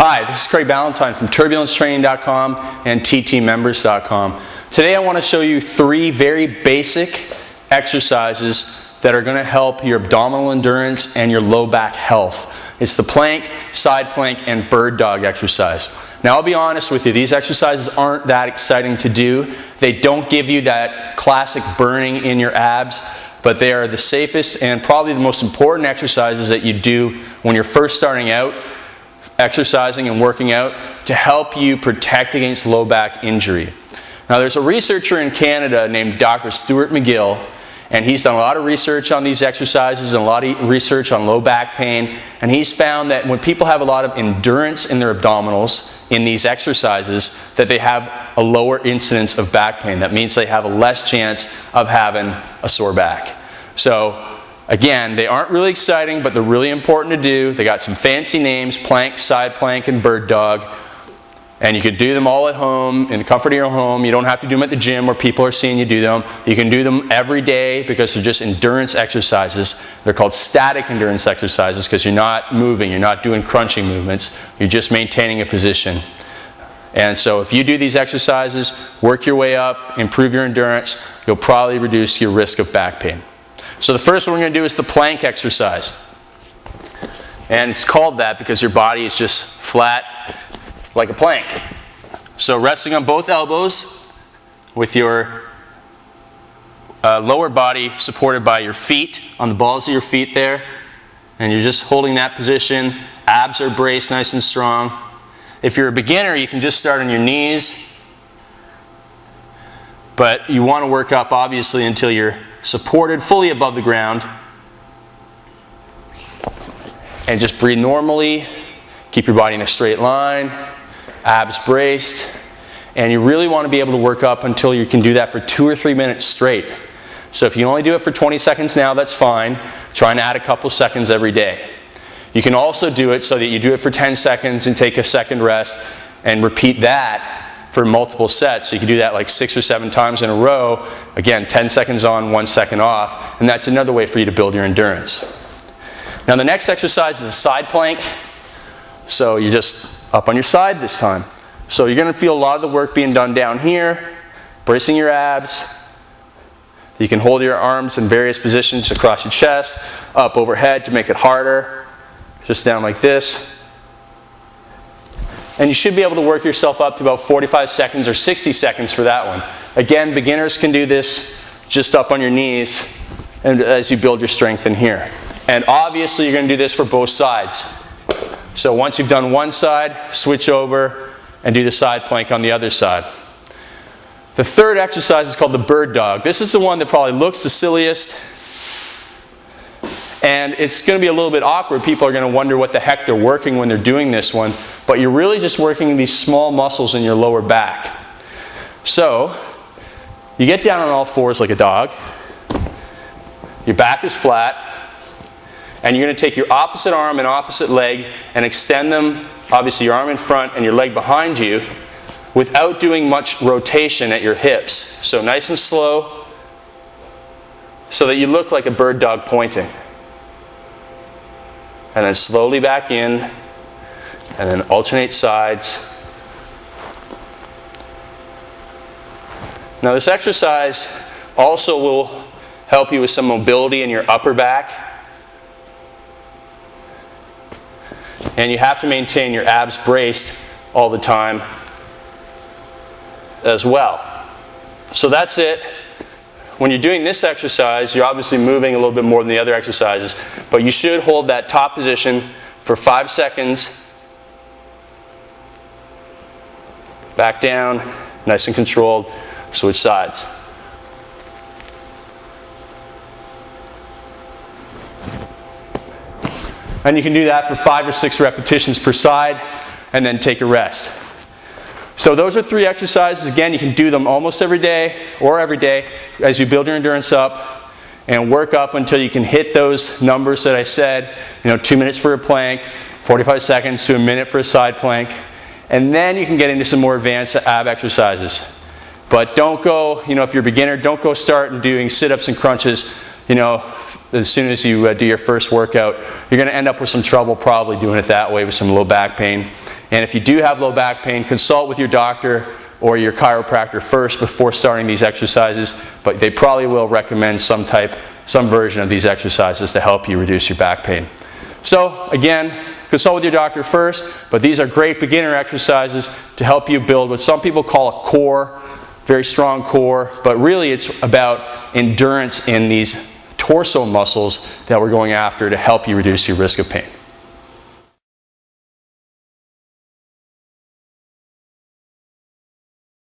Hi, this is Craig Ballantyne from turbulencetraining.com and ttmembers.com. Today I want to show you 3 very basic exercises that are going to help your abdominal endurance and your low back health. It's the plank, side plank, and bird dog exercise. Now I'll be honest with you, these exercises aren't that exciting to do. They don't give you that classic burning in your abs, but they are the safest and probably the most important exercises that you do when you're first starting out exercising and working out to help you protect against low back injury. Now there's a researcher in Canada named Dr. Stuart McGill, and he's done a lot of research on these exercises and a lot of research on low back pain, and he's found that when people have a lot of endurance in their abdominals in these exercises, that they have a lower incidence of back pain. That means they have a less chance of having a sore back. So again, they aren't really exciting, but they're really important to do. They got some fancy names: plank, side plank, and bird dog. And you can do them all at home, in the comfort of your home. You don't have to do them at the gym where people are seeing you do them. You can do them every day because they're just endurance exercises. They're called static endurance exercises because you're not moving, you're not doing crunching movements, you're just maintaining a position. And so if you do these exercises, work your way up, improve your endurance, you'll probably reduce your risk of back pain. So the first one we're going to do is the plank exercise. And it's called that because your body is just flat like a plank. So resting on both elbows with your lower body supported by your feet, on the balls of your feet there. And you're just holding that position. Abs are braced nice and strong. If you're a beginner, you can just start on your knees. But you want to work up obviously until you're supported fully above the ground. And just breathe normally. Keep your body in a straight line. Abs braced. And you really want to be able to work up until you can do that for 2 or 3 minutes straight. So if you only do it for 20 seconds now, that's fine. Try and add a couple seconds every day. You can also do it so that you do it for 10 seconds and take a second rest and repeat that for multiple sets. So you can do that like 6 or 7 times in a row. Again, 10 seconds on, 1 second off. And that's another way for you to build your endurance. Now the next exercise is a side plank. So you're just up on your side this time. So you're going to feel a lot of the work being done down here, bracing your abs. You can hold your arms in various positions across your chest, up overhead to make it harder. Just down like this. And you should be able to work yourself up to about 45 seconds or 60 seconds for that one. Again, beginners can do this just up on your knees and as you build your strength in here. And obviously you're going to do this for both sides. So once you've done one side, switch over and do the side plank on the other side. The third exercise is called the bird dog. This is the one that probably looks the silliest. And it's going to be a little bit awkward. People are going to wonder what the heck they're working when they're doing this one. But you're really just working these small muscles in your lower back. So you get down on all fours like a dog. Your back is flat. And you're going to take your opposite arm and opposite leg and extend them, obviously your arm in front and your leg behind you, without doing much rotation at your hips. So nice and slow, so that you look like a bird dog pointing. And then slowly back in, and then alternate sides. Now this exercise also will help you with some mobility in your upper back. And you have to maintain your abs braced all the time as well. So that's it. When you're doing this exercise, you're obviously moving a little bit more than the other exercises, but you should hold that top position for 5 seconds. Back down, nice and controlled, switch sides. And you can do that for 5 or 6 repetitions per side, and then take a rest. So those are 3 exercises. Again, you can do them almost every day or every day as you build your endurance up and work up until you can hit those numbers that I said. 2 minutes for a plank, 45 seconds to a minute for a side plank. And then you can get into some more advanced ab exercises. But don't go, if you're a beginner, don't go start and doing sit-ups and crunches, as soon as you do your first workout. You're going to end up with some trouble probably doing it that way with some low back pain. And if you do have low back pain, consult with your doctor or your chiropractor first before starting these exercises, but they probably will recommend some version of these exercises to help you reduce your back pain. So again, consult with your doctor first, but these are great beginner exercises to help you build what some people call a core, very strong core, but really it's about endurance in these torso muscles that we're going after to help you reduce your risk of pain.